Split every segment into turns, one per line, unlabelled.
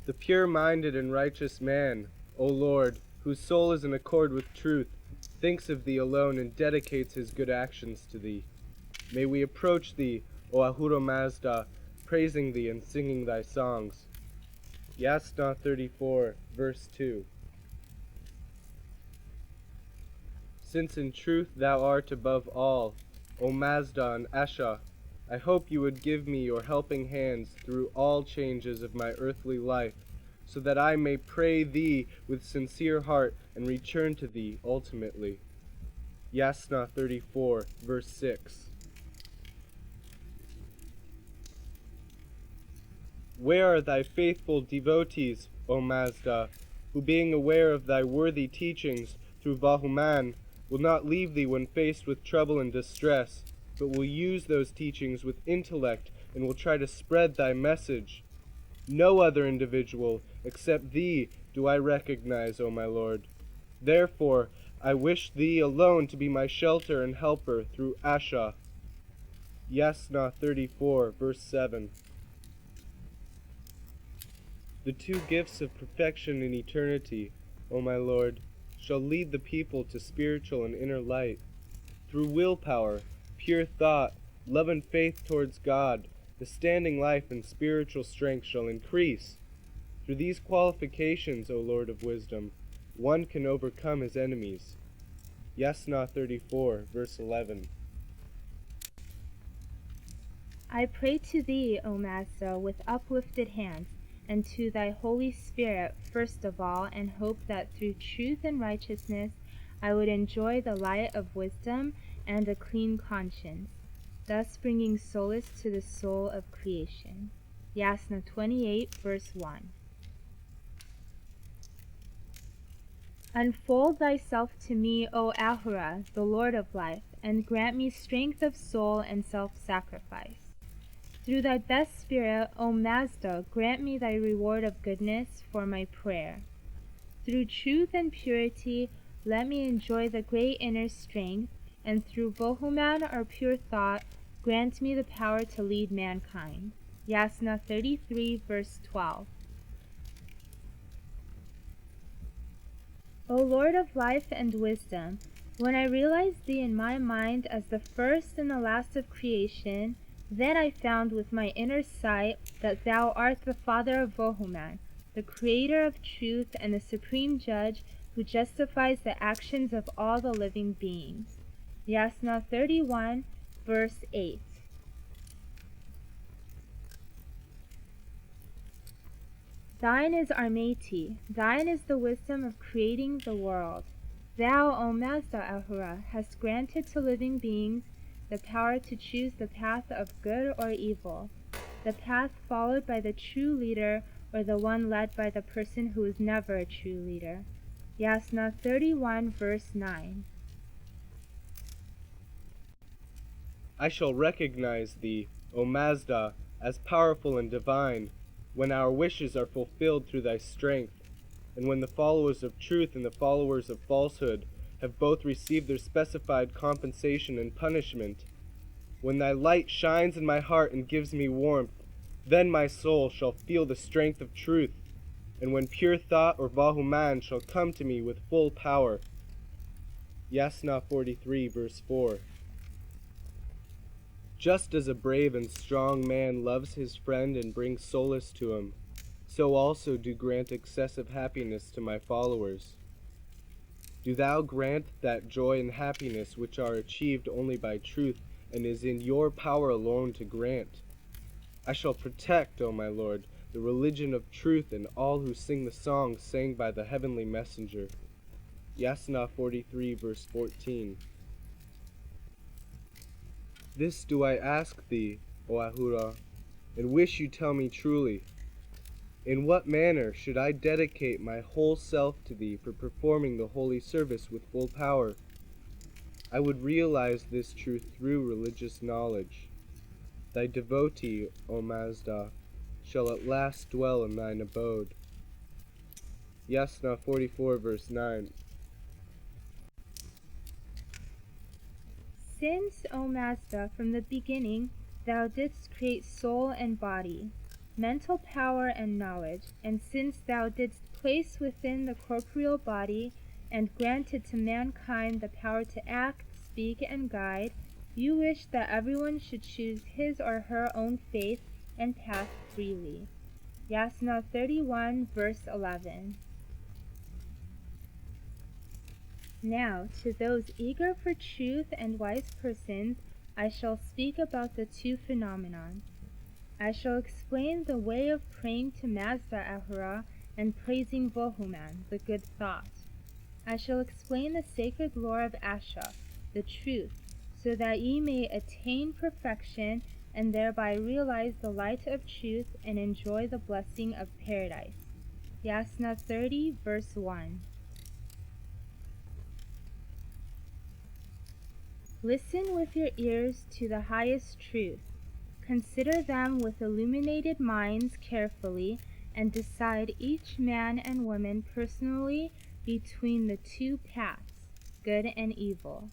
The pure-minded and righteous man, O Lord, whose soul is in accord with truth, thinks of thee alone and dedicates his good actions to thee. May we approach thee, O Ahura Mazda, praising thee and singing thy songs. Yasna 34, verse 2. Since in truth thou art above all, O Mazda and Asha, I hope you would give me your helping hands through all changes of my earthly life, so that I may pray thee with sincere heart and return to thee ultimately. Yasna 34, verse 6. Where are thy faithful devotees, O Mazda, who being aware of thy worthy teachings through Vahuman, will not leave thee when faced with trouble and distress, but will use those teachings with intellect and will try to spread thy message? No other individual except thee do I recognize, O my Lord. Therefore, I wish thee alone to be my shelter and helper through Asha. Yasna 34, verse 7. The two gifts of perfection in eternity, O my Lord, shall lead the people to spiritual and inner light. Through willpower, pure thought, love and faith towards God, the standing life and spiritual strength shall increase. Through these qualifications, O Lord of wisdom, one can overcome his enemies. Yasna 34, verse 11.
I pray to thee, O Master, with uplifted hands, and to thy Holy Spirit first of all, and hope that through truth and righteousness I would enjoy the light of wisdom and a clean conscience, thus bringing solace to the soul of creation. Yasna 28, verse 1. Unfold thyself to me, O Ahura, the Lord of life, and grant me strength of soul and self-sacrifice. Through thy best spirit, O Mazda, grant me thy reward of goodness for my prayer. Through truth and purity, let me enjoy the great inner strength, and through Bohuman or pure thought, grant me the power to lead mankind. Yasna 33, verse 12. O Lord of life and wisdom, when I realized thee in my mind as the first and the last of creation, then I found with my inner sight that thou art the Father of Bohuman, the creator of truth and the supreme judge who justifies the actions of all the living beings. Yasna 31, verse 8. Thine is Armati, thine is the wisdom of creating the world. Thou, O Mazda Ahura, hast granted to living beings the power to choose the path of good or evil, the path followed by the true leader or the one led by the person who is never a true leader. Yasna 31, verse 9.
I shall recognize thee, O Mazda, as powerful and divine, when our wishes are fulfilled through thy strength, and when the followers of truth and the followers of falsehood have both received their specified compensation and punishment. When thy light shines in my heart and gives me warmth, then my soul shall feel the strength of truth, and when pure thought or Vahuman shall come to me with full power. Yasna 43, verse 4. Just as a brave and strong man loves his friend and brings solace to him, so also do grant excessive happiness to my followers. Do thou grant that joy and happiness which are achieved only by truth and is in your power alone to grant. I shall protect, O my Lord, the religion of truth and all who sing the songs sang by the heavenly messenger. Yasna 43, verse 14. This do I ask thee, O Ahura, and wish you tell me truly. In what manner should I dedicate my whole self to thee for performing the holy service with full power? I would realize this truth through religious knowledge. Thy devotee, O Mazda, shall at last dwell in thine abode. Yasna 44, verse 9.
Since, O Mazda, from the beginning thou didst create soul and body, mental power and knowledge, and since thou didst place within the corporeal body and granted to mankind the power to act, speak, and guide, you wish that everyone should choose his or her own faith and path freely. Yasna 31, verse 11. Now, to those eager for truth and wise persons, I shall speak about the two phenomena. I shall explain the way of praying to Mazda Ahura and praising Vohuman, the good thought. I shall explain the sacred lore of Asha, the truth, so that ye may attain perfection and thereby realize the light of truth and enjoy the blessing of paradise. Yasna 30, verse 1. Listen with your ears to the highest truth. Consider them with illuminated minds carefully, and decide each man and woman personally between the two paths, good and evil.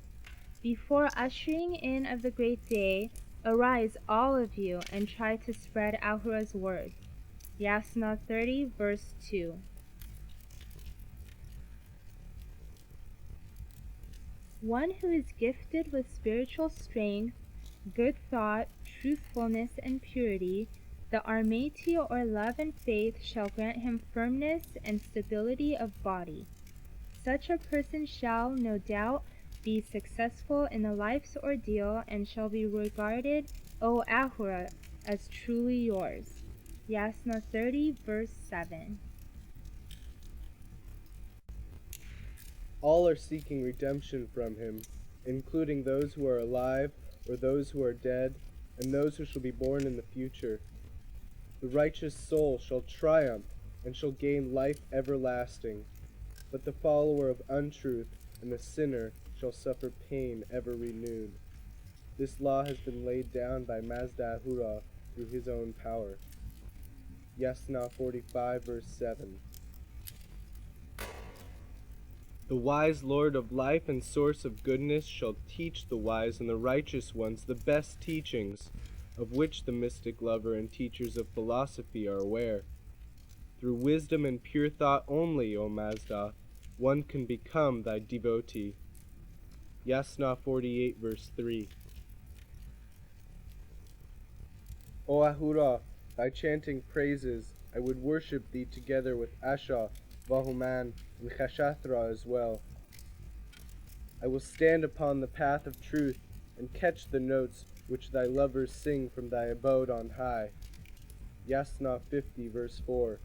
Before ushering in of the great day, arise all of you and try to spread Ahura's words. Yasna 30, verse 2. One who is gifted with spiritual strength, good thought, truthfulness, and purity, the Armati or love and faith shall grant him firmness and stability of body. Such a person shall, no doubt, be successful in the life's ordeal and shall be regarded, O Ahura, as truly yours. Yasna 30, verse 7.
All are seeking redemption from him, including those who are alive or those who are dead, and those who shall be born in the future. The righteous soul shall triumph and shall gain life everlasting, but the follower of untruth and the sinner shall suffer pain ever renewed. This law has been laid down by Mazda Ahura through his own power. Yasna 45, verse 7. The wise Lord of life and source of goodness shall teach the wise and the righteous ones the best teachings, of which the mystic lover and teachers of philosophy are aware. Through wisdom and pure thought only, O Mazda, one can become thy devotee. Yasna 48, verse 3. O Ahura, by chanting praises, I would worship thee together with Asha, Vahuman, and Khashatra as well. I will stand upon the path of truth and catch the notes which thy lovers sing from thy abode on high. Yasna 50, verse 4.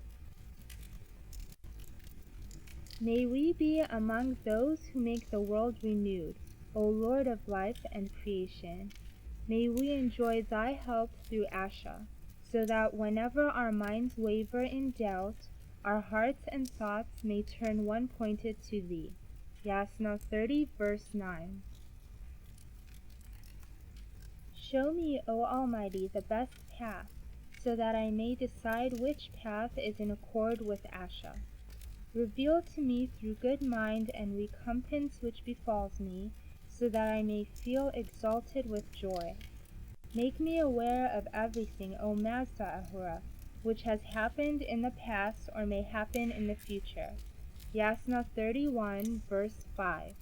May we be among those who make the world renewed, O Lord of life and creation. May we enjoy thy help through Asha, so that whenever our minds waver in doubt, our hearts and thoughts may turn one-pointed to thee. Yasna 30, verse 9. Show me, O Almighty, the best path, so that I may decide which path is in accord with Asha. Reveal to me through good mind and recompense which befalls me, so that I may feel exalted with joy. Make me aware of everything, O Mazda Ahura, which has happened in the past or may happen in the future. Yasna 31, verse 5.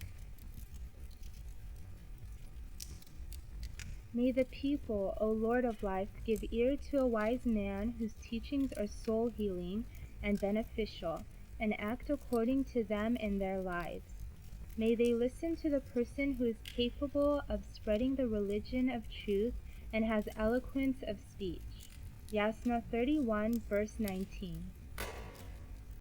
May the people, O Lord of life, give ear to a wise man whose teachings are soul-healing and beneficial, and act according to them in their lives. May they listen to the person who is capable of spreading the religion of truth and has eloquence of speech. Yasna 31, verse 19.